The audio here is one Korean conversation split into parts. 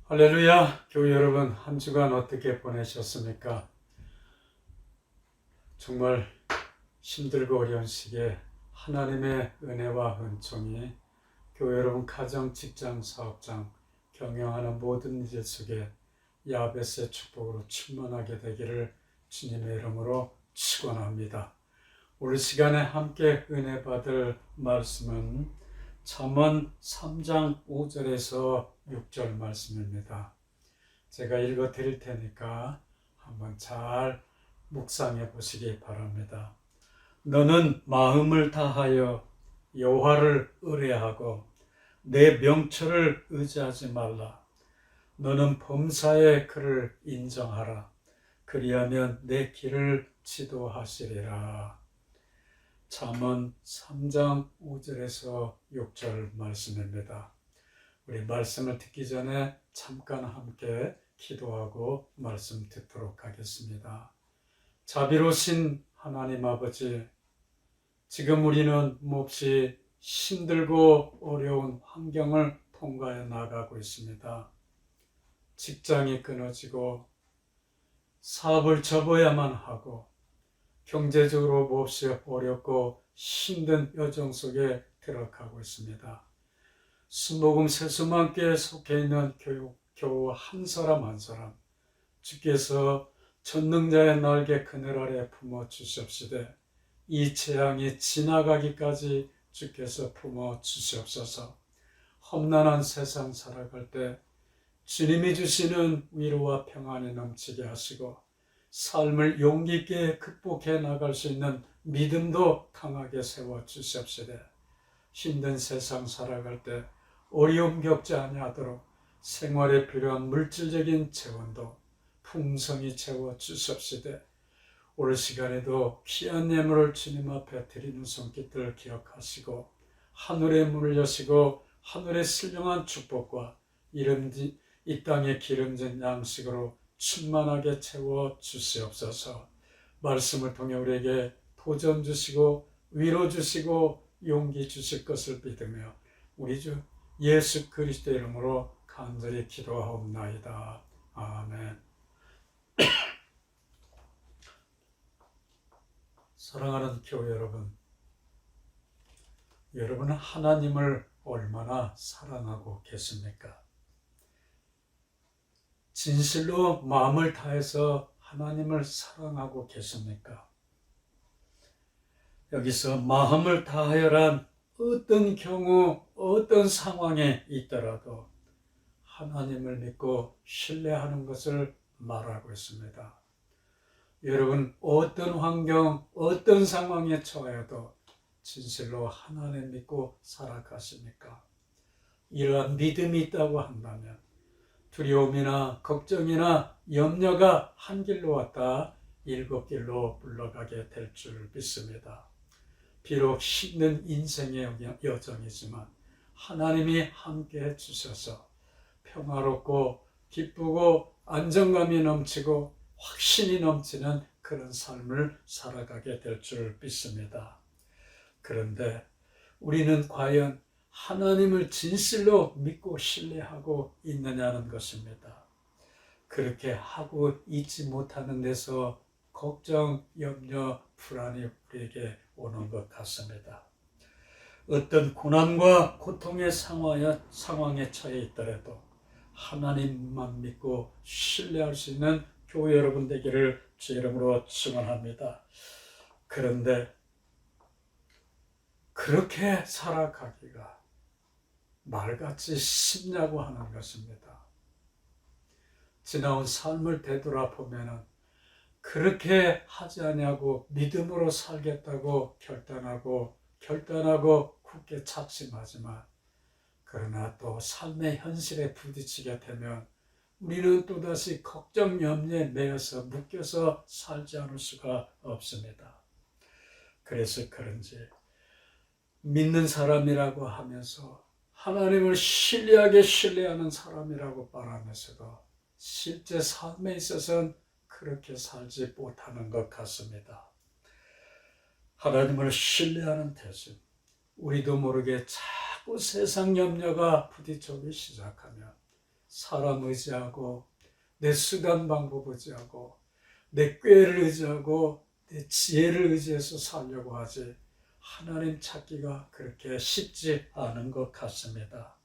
할렐루야! 교회 여러분, 한 주간 어떻게 보내셨습니까? 정말 힘들고 어려운 시기에 하나님의 은혜와 은총이 교회 여러분 가정, 직장, 사업장, 경영하는 모든 일 속에 야베스의 축복으로 충만하게 되기를 주님의 이름으로 축원합니다. 오늘 시간에 함께 은혜 받을 말씀은 잠언 3장 5절에서 6절 말씀입니다. 제가 읽어 드릴 테니까 한번 잘 묵상해 보시기 바랍니다. 너는 마음을 다하여 여호와를 의뢰하고 내 명철을 의지하지 말라. 너는 범사에 그를 인정하라. 그리하면 내 길을 지도하시리라. 잠언 3장 5절에서 6절 말씀입니다. 우리 말씀을 듣기 전에 잠깐 함께 기도하고 말씀 듣도록 하겠습니다. 자비로우신 하나님 아버지, 지금 우리는 몹시 힘들고 어려운 환경을 통과해 나가고 있습니다. 직장이 끊어지고 사업을 접어야만 하고 경제적으로 몹시 어렵고 힘든 여정 속에 들어가고 있습니다. 순복음 세수만교회에 속해 있는 교우 한 사람 한 사람 주께서 전능자의 날개 그늘 아래 품어 주시옵시되 이 재앙이 지나가기까지 주께서 품어 주시옵소서. 험난한 세상 살아갈 때 주님이 주시는 위로와 평안이 넘치게 하시고 삶을 용기 있게 극복해 나갈 수 있는 믿음도 강하게 세워 주시옵시되 힘든 세상 살아갈 때 어려움 겪지 아니하도록 생활에 필요한 물질적인 재원도 풍성히 채워 주시옵시되 오늘 시간에도 귀한 예물을 주님 앞에 드리는 손길들 기억하시고 하늘의 문을 여시고 하늘의 신령한 축복과 이 땅의 기름진 양식으로 충만하게 채워 주시옵소서. 말씀을 통해 우리에게 도전 주시고 위로 주시고 용기 주실 것을 믿으며 우리 주 예수 그리스도 이름으로 간절히 기도하옵나이다. 아멘. 사랑하는 교회 여러분, 여러분은 하나님을 얼마나 사랑하고 계십니까? 진실로 마음을 다해서 하나님을 사랑하고 계십니까? 여기서 마음을 다하여란 어떤 경우, 어떤 상황에 있더라도 하나님을 믿고 신뢰하는 것을 말하고 있습니다. 여러분, 어떤 환경, 어떤 상황에 처해도 진실로 하나님 믿고 살아가십니까? 이러한 믿음이 있다고 한다면 두려움이나 걱정이나 염려가 한 길로 왔다 7길로 물러가게 될 줄 믿습니다. 비록 힘든 인생의 여정이지만 하나님이 함께해 주셔서 평화롭고 기쁘고 안정감이 넘치고 확신이 넘치는 그런 삶을 살아가게 될 줄 믿습니다. 그런데 우리는 과연 하나님을 진실로 믿고 신뢰하고 있느냐는 것입니다. 그렇게 하고 있지 못하는 데서 걱정, 염려, 불안이 우리에게 오는 것 같습니다. 어떤 고난과 고통의 상황에 처해 있더라도 하나님만 믿고 신뢰할 수 있는 교회 여러분 되기를 주 이름으로 축원합니다. 그런데 그렇게 살아가기가 말같이 쉽냐고 하는 것입니다. 지나온 삶을 되돌아보면 그렇게 하지 않냐고 믿음으로 살겠다고 결단하고 굳게 작심하지만 그러나 또 삶의 현실에 부딪히게 되면 우리는 또다시 걱정, 염려에 매여서 묶여서 살지 않을 수가 없습니다. 그래서 그런지 믿는 사람이라고 하면서 하나님을 신뢰하는 사람이라고 말하면서도 실제 삶에 있어서는 그렇게 살지 못하는 것 같습니다. 하나님을 신뢰하는 대신 우리도 모르게 자꾸 세상 염려가 부딪혀오기 시작하면 사람 의지하고 내 수단 방법 의지하고 내 꾀를 의지하고 내 지혜를 의지해서 살려고 하지 하나님 찾기가 그렇게 쉽지 않은 것 같습니다.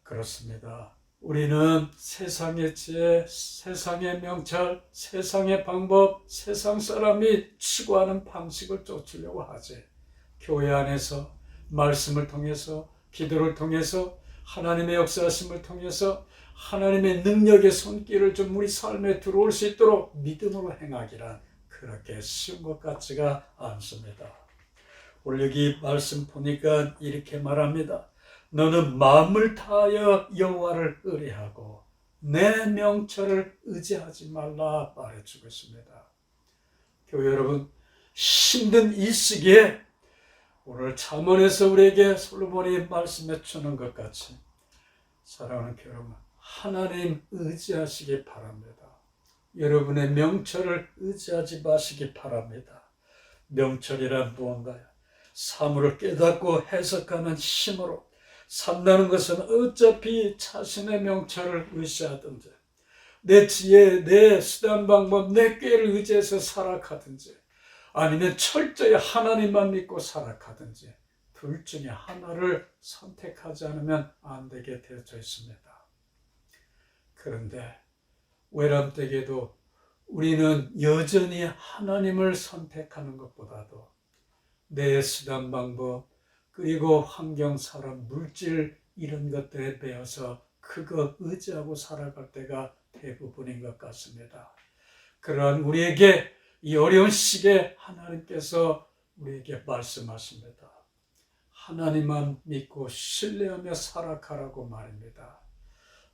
그렇습니다. 우리는 세상의 지혜, 세상의 명철, 세상의 방법, 세상 사람이 추구하는 방식을 쫓으려고 하지. 교회 안에서 말씀을 통해서, 기도를 통해서, 하나님의 역사하심을 통해서 하나님의 능력의 손길을 좀 우리 삶에 들어올 수 있도록 믿음으로 행하기란 그렇게 쉬운 것 같지가 않습니다. 오늘 여기 말씀 보니까 이렇게 말합니다. 너는 마음을 다하여 여호와를 의뢰하고 내 명철을 의지하지 말라 말해주고 있습니다. 교회 여러분, 힘든 이 시기에 오늘 잠언에서 우리에게 솔로몬이 말씀해 주는 것 같이 사랑하는 교회 여러분, 하나님 의지하시기 바랍니다. 여러분의 명철을 의지하지 마시기 바랍니다. 명철이란 무언가요? 사물을 깨닫고 해석하는 힘으로 산다는 것은 어차피 자신의 명철을 의지하든지 내 지혜, 내 수단 방법, 내 꾀를 의지해서 살아가든지 아니면 철저히 하나님만 믿고 살아가든지 둘 중에 하나를 선택하지 않으면 안 되게 되어져 있습니다. 그런데 외람되게도 우리는 여전히 하나님을 선택하는 것보다도 내 수단 방법 그리고 환경, 사람, 물질 이런 것들에 매여서 그거 의지하고 살아갈 때가 대부분인 것 같습니다. 그러한 우리에게 이 어려운 시기에 하나님께서 우리에게 말씀하십니다. 하나님만 믿고 신뢰하며 살아가라고 말입니다.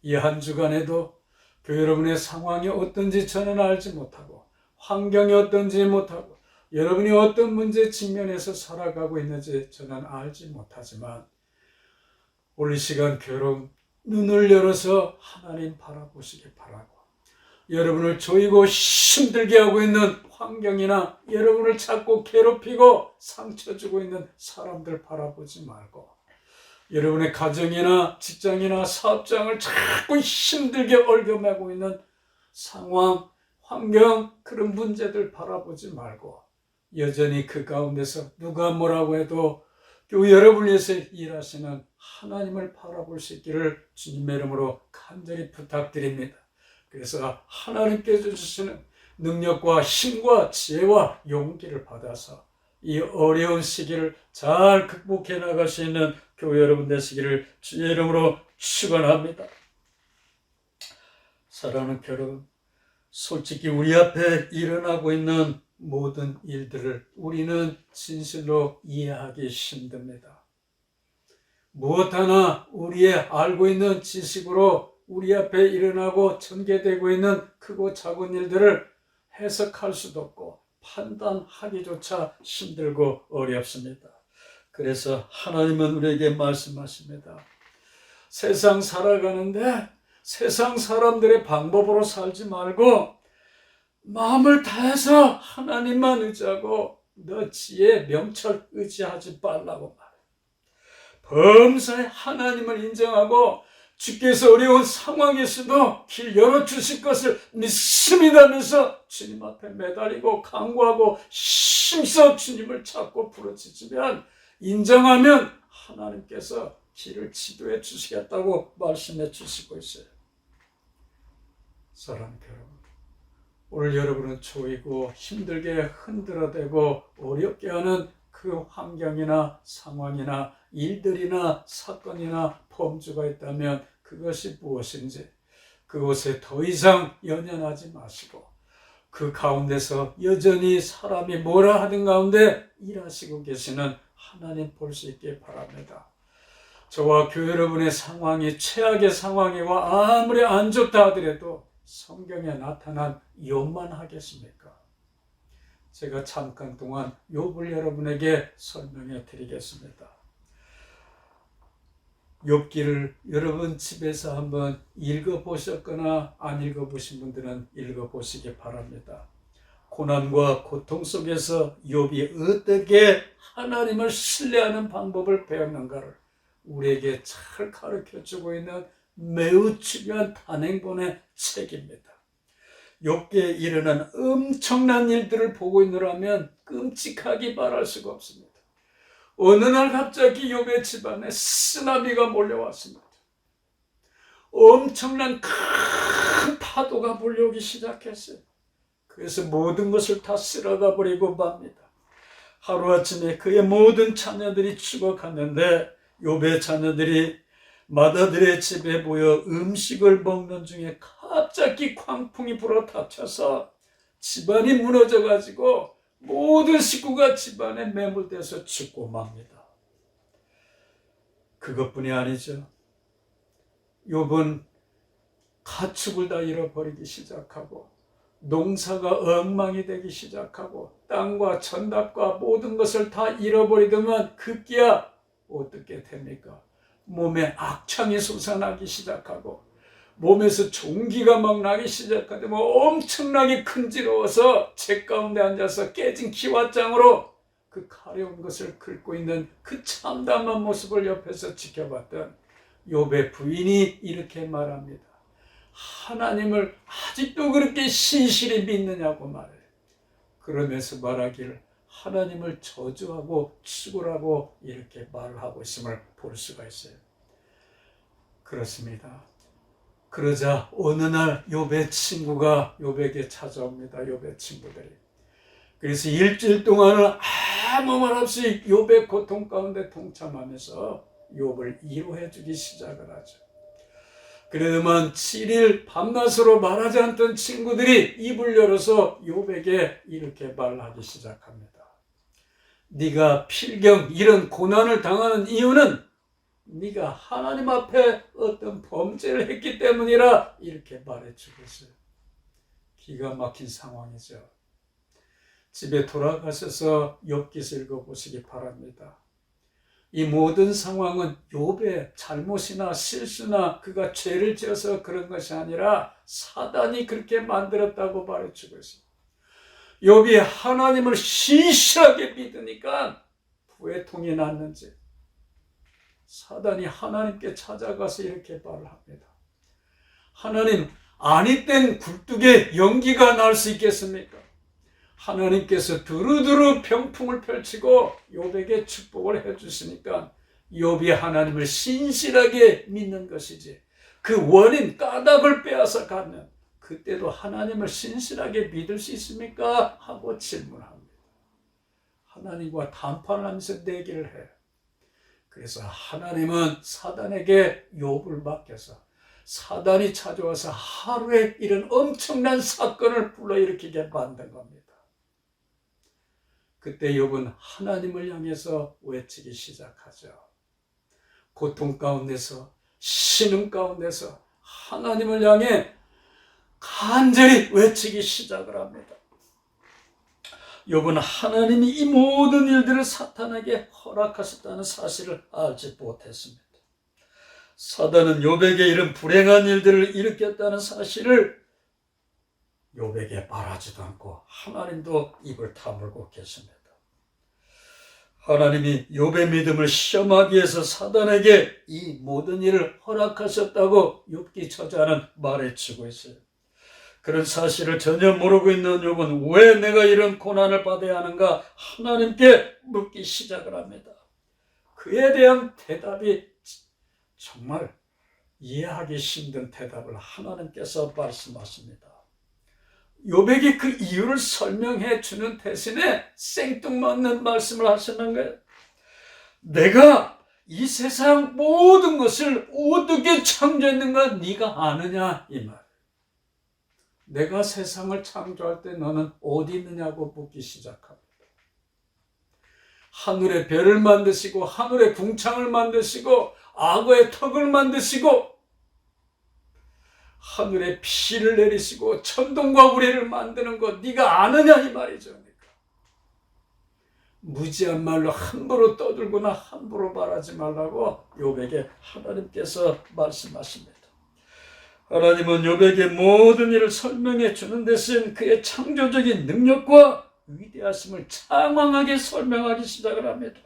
이 한 주간에도 교회 여러분의 상황이 어떤지 저는 알지 못하고 환경이 어떤지 못하고 여러분이 어떤 문제 직면해서 살아가고 있는지 저는 알지 못하지만 오늘 이 시간 교회 여러분 눈을 열어서 하나님 바라보시기 바라고 여러분을 조이고 힘들게 하고 있는 환경이나 여러분을 자꾸 괴롭히고 상처 주고 있는 사람들 바라보지 말고 여러분의 가정이나 직장이나 사업장을 자꾸 힘들게 얽어매고 있는 상황, 환경 그런 문제들 바라보지 말고 여전히 그 가운데서 누가 뭐라고 해도 교회 여러분을 위해서 일하시는 하나님을 바라볼 수 있기를 주님의 이름으로 간절히 부탁드립니다. 그래서 하나님께 주시는 능력과 힘과 지혜와 용기를 받아서 이 어려운 시기를 잘 극복해 나갈 수 있는 교회 여러분 되시기를 주의 이름으로 축원합니다. 사랑하는 여러분, 솔직히 우리 앞에 일어나고 있는 모든 일들을 우리는 진실로 이해하기 힘듭니다. 무엇 하나 우리의 알고 있는 지식으로 우리 앞에 일어나고 전개되고 있는 크고 작은 일들을 해석할 수도 없고 판단하기조차 힘들고 어렵습니다. 그래서 하나님은 우리에게 말씀하십니다. 세상 살아가는데 세상 사람들의 방법으로 살지 말고 마음을 다해서 하나님만 의지하고 너 지혜, 명철 의지하지 말라고 말해요. 범사에 하나님을 인정하고 주께서 어려운 상황에서도 길 열어주실 것을 믿습니다면서 주님 앞에 매달리고 간구하고 힘써 주님을 찾고 부르짖으면 인정하면 하나님께서 길을 지도해 주시겠다고 말씀해 주시고 있어요. 사랑하는 여러분, 오늘 여러분은 조이고 힘들게 흔들어대고 어렵게 하는 그 환경이나 상황이나 일들이나 사건이나 범주가 있다면 그것이 무엇인지 그곳에 더 이상 연연하지 마시고 그 가운데서 여전히 사람이 뭐라 하는 가운데 일하시고 계시는 하나님 볼 수 있게 바랍니다. 저와 교회 여러분의 상황이 최악의 상황이와 아무리 안 좋다 하더라도 성경에 나타난 욥만 하겠습니까? 제가 잠깐 동안 욥을 여러분에게 설명해 드리겠습니다. 욥기를 여러분 집에서 한번 읽어보셨거나 안 읽어보신 분들은 읽어보시기 바랍니다. 고난과 고통 속에서 욥이 어떻게 하나님을 신뢰하는 방법을 배웠는가를 우리에게 잘 가르쳐주고 있는 매우 중요한 단행본의 책입니다. 욥기에 일어난 엄청난 일들을 보고 있느라면 끔찍하게 말할 수가 없습니다. 어느 날 갑자기 욥의 집안에 쓰나미가 몰려왔습니다. 엄청난 큰 파도가 몰려오기 시작했어요. 그래서 모든 것을 다 쓸어다 버리고 맙니다. 하루아침에 그의 모든 자녀들이 죽어갔는데 욥의 자녀들이 맏아들의 집에 모여 음식을 먹는 중에 갑자기 광풍이 불어 닥쳐서 집안이 무너져가지고 모든 식구가 집안에 매몰돼서 죽고 맙니다. 그것뿐이 아니죠. 욥은 가축을 다 잃어버리기 시작하고 농사가 엉망이 되기 시작하고 땅과 전답과 모든 것을 다 잃어버리더만 급기야 어떻게 됩니까? 몸에 악창이 솟아나기 시작하고 몸에서 종기가 막 나기 시작하더니 엄청나게 큰지러워서 제 가운데 앉아서 깨진 기왓장으로 그 가려운 것을 긁고 있는 그 참담한 모습을 옆에서 지켜봤던 욥의 부인이 이렇게 말합니다. 하나님을 아직도 그렇게 신실히 믿느냐고 말해요. 그러면서 말하기를 하나님을 저주하고 죽으라고 이렇게 말을 하고 있음을 볼 수가 있어요. 그렇습니다. 그러자 어느 날 욥의 친구가 욥에게 찾아옵니다. 욥의 친구들이. 그래서 일주일 동안은 아무 말 없이 욥의 고통 가운데 동참하면서 욥을 위로해 주기 시작을 하죠. 그러더만 7일 밤낮으로 말하지 않던 친구들이 입을 열어서 욥에게 이렇게 말하기 시작합니다. 네가 필경 이런 고난을 당하는 이유는 네가 하나님 앞에 어떤 범죄를 했기 때문이라 이렇게 말해주고 있어요. 기가 막힌 상황이죠. 집에 돌아가셔서 욥기서 읽어보시기 바랍니다. 이 모든 상황은 욥의 잘못이나 실수나 그가 죄를 지어서 그런 것이 아니라 사단이 그렇게 만들었다고 말해주고 있습니다. 욥이 하나님을 신실하게 믿으니까 부해통이 났는지 사단이 하나님께 찾아가서 이렇게 말을 합니다. 하나님, 아니 땐 굴뚝에 연기가 날 수 있겠습니까? 하나님께서 두루두루 병풍을 펼치고 욥에게 축복을 해주시니까 욥이 하나님을 신실하게 믿는 것이지 그 원인 까닭을 빼앗아 가면 그때도 하나님을 신실하게 믿을 수 있습니까? 하고 질문합니다. 하나님과 담판을 하면서 내기를 해요. 그래서 하나님은 사단에게 욥을 맡겨서 사단이 찾아와서 하루에 이런 엄청난 사건을 불러일으키게 만든 겁니다. 그때 욥은 하나님을 향해서 외치기 시작하죠. 고통 가운데서 신음 가운데서 하나님을 향해 간절히 외치기 시작을 합니다. 욥은 하나님이 이 모든 일들을 사탄에게 허락하셨다는 사실을 알지 못했습니다. 사단은 욥에게 이런 불행한 일들을 일으켰다는 사실을 욥에게 말하지도 않고 하나님도 입을 다물고 계십니다. 하나님이 욥의 믿음을 시험하기 위해서 사단에게 이 모든 일을 허락하셨다고 욥기 저자는 말해주고 있어요. 그런 사실을 전혀 모르고 있는 욥은 왜 내가 이런 고난을 받아야 하는가 하나님께 묻기 시작을 합니다. 그에 대한 대답이 정말 이해하기 힘든 대답을 하나님께서 말씀하십니다. 욥에게 그 이유를 설명해 주는 대신에 생뚱맞는 말씀을 하시는 거예요. 내가 이 세상 모든 것을 어떻게 창조했는가 네가 아느냐 이 말. 내가 세상을 창조할 때 너는 어디 있느냐고 묻기 시작합니다. 하늘의 별을 만드시고 하늘의 궁창을 만드시고 악어의 턱을 만드시고 하늘에 비를 내리시고 천둥과 우레를 만드는 것 네가 아느냐 이 말이죠. 무지한 말로 함부로 떠들거나 함부로 말하지 말라고 욥에게 하나님께서 말씀하십니다. 하나님은 욥에게 모든 일을 설명해 주는 대신 그의 창조적인 능력과 위대하심을 장황하게 설명하기 시작을 합니다.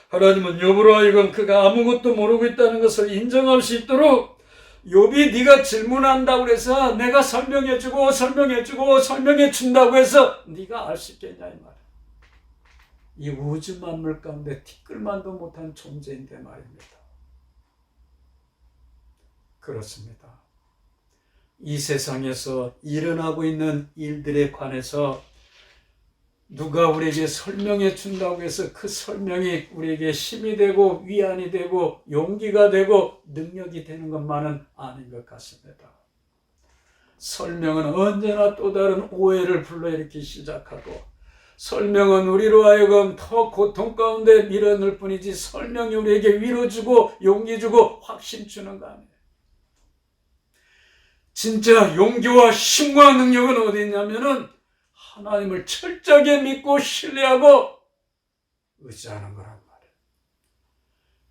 하나님은 욥으로 하여금 그가 아무것도 모르고 있다는 것을 인정할 수 있도록 욥이 네가 질문한다고 그래서 내가 설명해주고 설명해준다고 해서 네가 알 수 있겠냐 이 말이야. 이 우주 만물 가운데 티끌만도 못한 존재인데 말입니다. 그렇습니다. 이 세상에서 일어나고 있는 일들에 관해서 누가 우리에게 설명해 준다고 해서 그 설명이 우리에게 힘이 되고 위안이 되고 용기가 되고 능력이 되는 것만은 아닌 것 같습니다. 설명은 언제나 또 다른 오해를 불러일으키기 시작하고 설명은 우리로 하여금 더 고통 가운데 밀어넣을 뿐이지 설명이 우리에게 위로 주고 용기 주고 확신 주는 거 아니에요. 진짜 용기와 힘과 능력은 어디 있냐면은 하나님을 철저하게 믿고 신뢰하고 의지하는 거란 말이에요.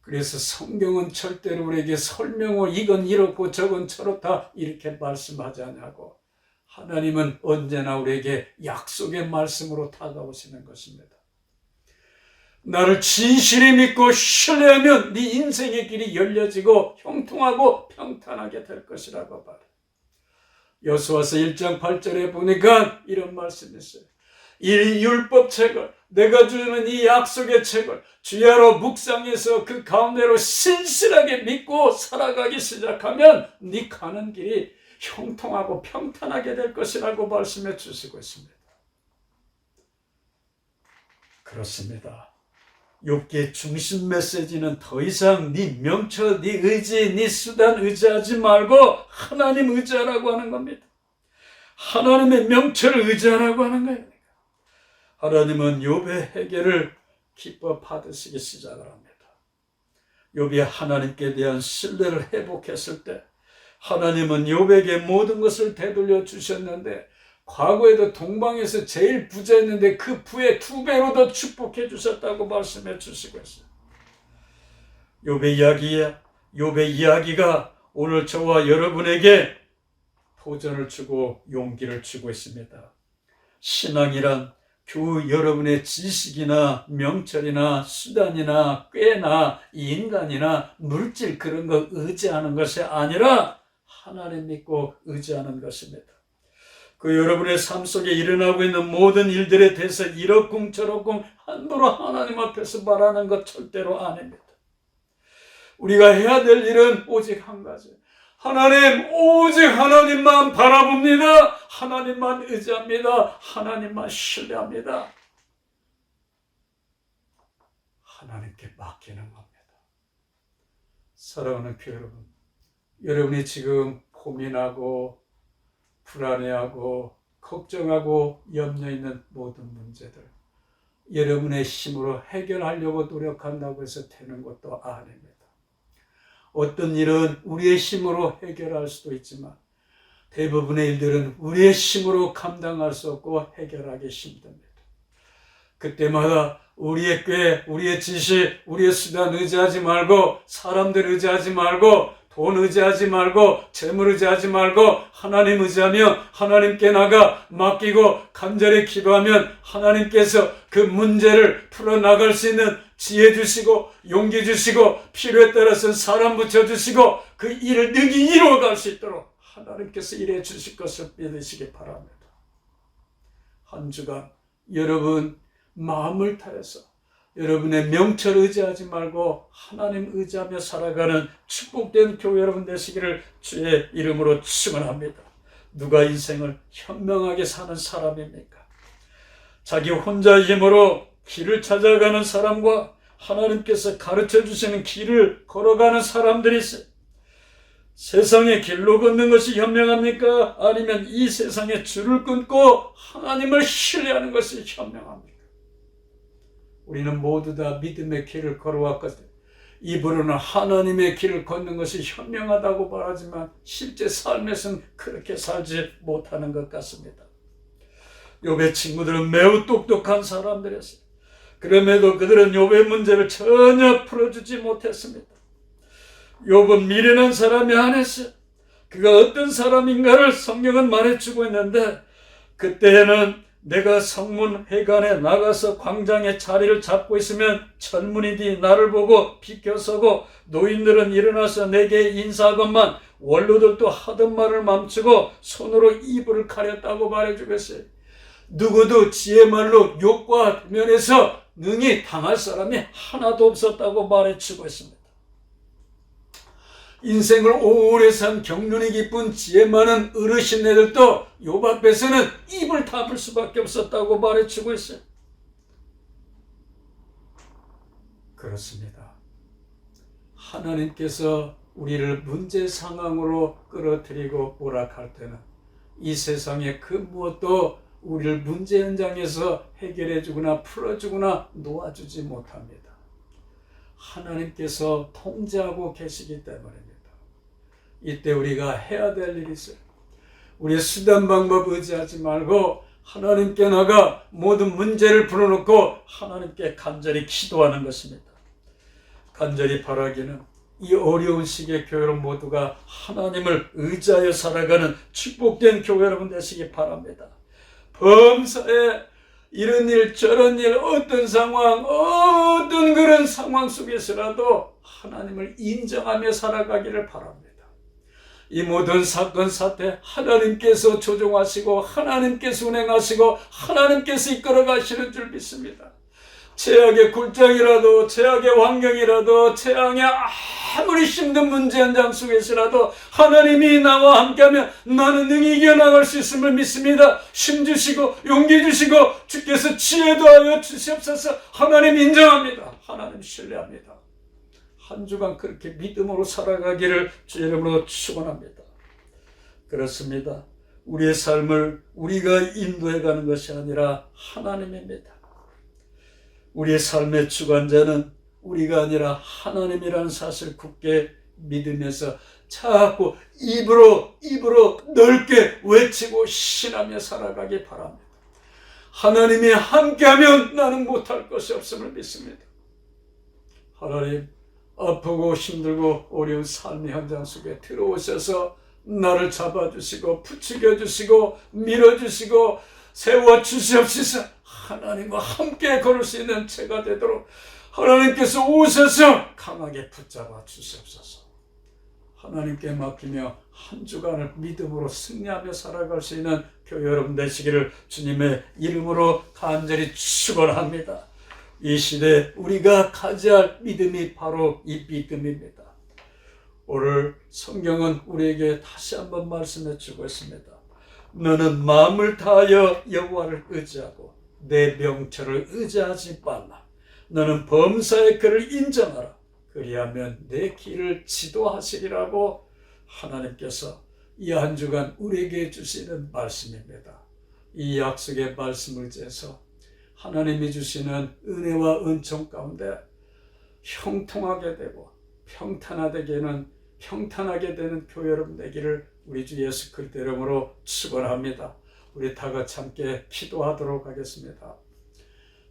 그래서 성경은 절대로 우리에게 설명을 이건 이렇고 저건 저렇다 이렇게 말씀하지 않냐고. 하나님은 언제나 우리에게 약속의 말씀으로 다가오시는 것입니다. 나를 진실히 믿고 신뢰하면 네 인생의 길이 열려지고 형통하고 평탄하게 될 것이라고 말해요. 여호수아서 1장 8절에 보니까 이런 말씀이 있어요. 이 율법책을 내가 주는 이 약속의 책을 주야로 묵상해서 그 가운데로 신실하게 믿고 살아가기 시작하면 네 가는 길이 형통하고 평탄하게 될 것이라고 말씀해 주시고 있습니다. 그렇습니다. 욥기의 중심 메시지는 더 이상 네 명철, 네 의지, 네 수단 의지하지 말고 하나님 의지하라고 하는 겁니다. 하나님의 명철을 의지하라고 하는 거예요. 하나님은 욥의 해결을 기뻐 받으시기 시작을 합니다. 욥이 하나님께 대한 신뢰를 회복했을 때 하나님은 욥에게 모든 것을 되돌려 주셨는데 과거에도 동방에서 제일 부자였는데 그 부의 2배로 더 축복해 주셨다고 말씀해 주시고 있어요. 욥의 이야기가 오늘 저와 여러분에게 도전을 주고 용기를 주고 있습니다. 신앙이란 교우 여러분의 지식이나 명철이나 수단이나 꾀나 인간이나 물질 그런 거 의지하는 것이 아니라 하나님 믿고 의지하는 것입니다. 그 여러분의 삶 속에 일어나고 있는 모든 일들에 대해서 이러쿵 저러쿵 함부로 하나님 앞에서 말하는 것 절대로 아닙니다. 우리가 해야 될 일은 오직 한 가지. 하나님, 오직 하나님만 바라봅니다. 하나님만 의지합니다. 하나님만 신뢰합니다. 하나님께 맡기는 겁니다. 사랑하는 교회 여러분, 여러분이 지금 고민하고 불안해하고 걱정하고 염려 있는 모든 문제들 여러분의 힘으로 해결하려고 노력한다고 해서 되는 것도 아닙니다. 어떤 일은 우리의 힘으로 해결할 수도 있지만 대부분의 일들은 우리의 힘으로 감당할 수 없고 해결하기 힘듭니다. 그때마다 우리의 꾀, 우리의 지식, 우리의 수단 의지하지 말고 사람들 의지하지 말고 돈 의지하지 말고 재물 의지하지 말고 하나님 의지하며 하나님께 나가 맡기고 간절히 기도하면 하나님께서 그 문제를 풀어나갈 수 있는 지혜 주시고 용기 주시고 필요에 따라서 사람 붙여주시고 그 일을 능히 이루어갈 수 있도록 하나님께서 일해 주실 것을 믿으시기 바랍니다. 한 주간 여러분 마음을 다해서 여러분의 명철 의지하지 말고 하나님 의지하며 살아가는 축복된 교회 여러분 되시기를 주의 이름으로 축원합니다. 누가 인생을 현명하게 사는 사람입니까? 자기 혼자 힘으로 길을 찾아가는 사람과 하나님께서 가르쳐 주시는 길을 걸어가는 사람들이 있어요. 세상의 길로 걷는 것이 현명합니까? 아니면 이 세상에 줄을 끊고 하나님을 신뢰하는 것이 현명합니까? 우리는 모두 다 믿음의 길을 걸어왔거든요. 입으로는 하나님의 길을 걷는 것이 현명하다고 말하지만 실제 삶에서는 그렇게 살지 못하는 것 같습니다. 욥의 친구들은 매우 똑똑한 사람들이었어요. 그럼에도 그들은 욥의 문제를 전혀 풀어주지 못했습니다. 욥은 미련한 사람이 아니었어요. 그가 어떤 사람인가를 성경은 말해주고 있는데 그때에는 내가 성문 회관에 나가서 광장에 자리를 잡고 있으면 젊은이들이 나를 보고 비켜서고 노인들은 일어나서 내게 인사하건만 원로들도 하던 말을 멈추고 손으로 이불을 가렸다고 말해주고 있어요. 누구도 지혜 말로 욕과 면에서 능히 당할 사람이 하나도 없었다고 말해주고 있습니다. 인생을 오래 산 경륜이 깊은 지혜 많은 어르신네들도 욥 앞에서는 입을 다물 수밖에 없었다고 말해주고 있어요. 그렇습니다. 하나님께서 우리를 문제 상황으로 끌어들이고 오락할 때는 이 세상의 그 무엇도 우리를 문제 현장에서 해결해 주거나 풀어주거나 놓아주지 못합니다. 하나님께서 통제하고 계시기 때문입니다. 이때 우리가 해야 될 일이 있어요. 우리의 수단 방법 의지하지 말고 하나님께 나가 모든 문제를 풀어놓고 하나님께 간절히 기도하는 것입니다. 간절히 바라기는 이 어려운 시기에 교회 여러분 모두가 하나님을 의지하여 살아가는 축복된 교회 여러분 되시기 바랍니다. 범사에 이런 일 저런 일 어떤 상황 어떤 그런 상황 속에서라도 하나님을 인정하며 살아가기를 바랍니다. 이 모든 사건 사태 하나님께서 조종하시고 하나님께서 운행하시고 하나님께서 이끌어 가시는 줄 믿습니다. 최악의 굴장이라도 최악의 환경이라도 최악의 아무리 힘든 문제 현장 속에서라도 하나님이 나와 함께하면 나는 능히 이겨나갈 수 있음을 믿습니다. 힘 주시고 용기 주시고 주께서 지혜도 하여 주시옵소서. 하나님 인정합니다. 하나님 신뢰합니다. 한 주간 그렇게 믿음으로 살아가기를 주의 이름으로 축원합니다. 그렇습니다. 우리의 삶을 우리가 인도해가는 것이 아니라 하나님입니다. 우리의 삶의 주관자는 우리가 아니라 하나님이라는 사실을 굳게 믿으면서 자꾸 입으로 넓게 외치고 신하며 살아가기 바랍니다. 하나님이 함께하면 나는 못할 것이 없음을 믿습니다. 하나님, 아프고 힘들고 어려운 삶의 현장 속에 들어오셔서 나를 잡아주시고 부추겨 주시고 밀어주시고 세워주시옵소서. 하나님과 함께 걸을 수 있는 제가 되도록 하나님께서 오셔서 강하게 붙잡아 주시옵소서. 하나님께 맡기며 한 주간을 믿음으로 승리하며 살아갈 수 있는 교회 여러분 되시기를 주님의 이름으로 간절히 축원합니다. 이 시대에 우리가 가져야 할 믿음이 바로 이 믿음입니다. 오늘 성경은 우리에게 다시 한번 말씀해 주고 있습니다. 너는 마음을 다하여 여호와를 의지하고 내 명철을 의지하지 말라. 너는 범사의 그를 인정하라. 그리하면 내 길을 지도하시리라고 하나님께서 이 한 주간 우리에게 주시는 말씀입니다. 이 약속의 말씀을 지해서 하나님이 주시는 은혜와 은총 가운데 형통하게 되고 평탄하게 되는 교회 여러분 되기를 우리 주 예수 그리스도 이름으로 축원합니다. 우리 다 같이 함께 기도하도록 하겠습니다.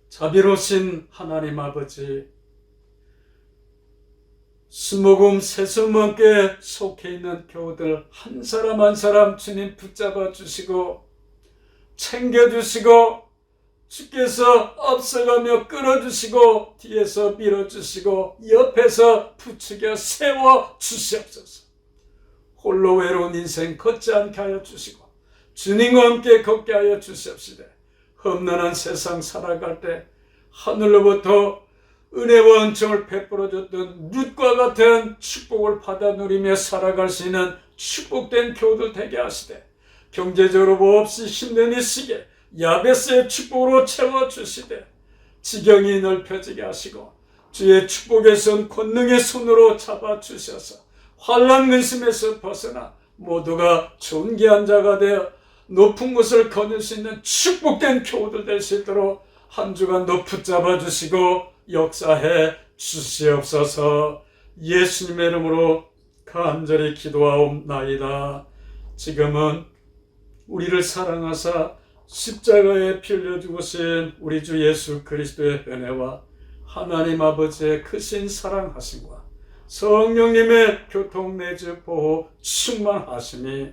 자비로우신 하나님 아버지, 수목음 세수문께 속해 있는 교우들 한 사람 한 사람 주님 붙잡아 주시고 챙겨주시고 주께서 앞서가며 끌어주시고 뒤에서 밀어주시고 옆에서 부추겨 세워주시옵소서. 홀로 외로운 인생 걷지 않게 하여 주시고 주님과 함께 걷게 하여 주시옵시되 험난한 세상 살아갈 때 하늘로부터 은혜와 은총을 베풀어줬던 룻과 같은 축복을 받아 누리며 살아갈 수 있는 축복된 교우들 되게 하시되 경제적으로 몹시 힘든 이 시기에 야베스의 축복으로 채워주시되 지경이 넓혀지게 하시고 주의 축복의 손 권능의 손으로 잡아주셔서 환난 근심에서 벗어나 모두가 존귀한 자가 되어 높은 곳을 거닐 수 있는 축복된 교우들 될 수 있도록 한 주간도 붙잡아 주시고 역사해 주시옵소서. 예수님의 이름으로 간절히 기도하옵나이다. 지금은 우리를 사랑하사 십자가에 피 흘려 죽으신 우리 주 예수 그리스도의 은혜와 하나님 아버지의 크신 사랑하심과 성령님의 교통내주 보호 충만하심이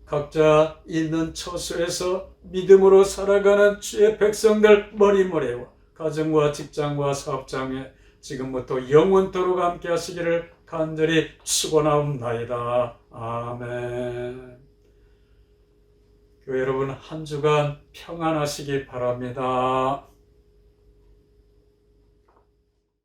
각자 있는 처소에서 믿음으로 살아가는 주의 백성들 머리머리와 가정과 직장과 사업장에 지금부터 영원토록 함께 하시기를 간절히 축원하옵나이다. 아멘. 교회 여러분, 한 주간 평안하시기 바랍니다.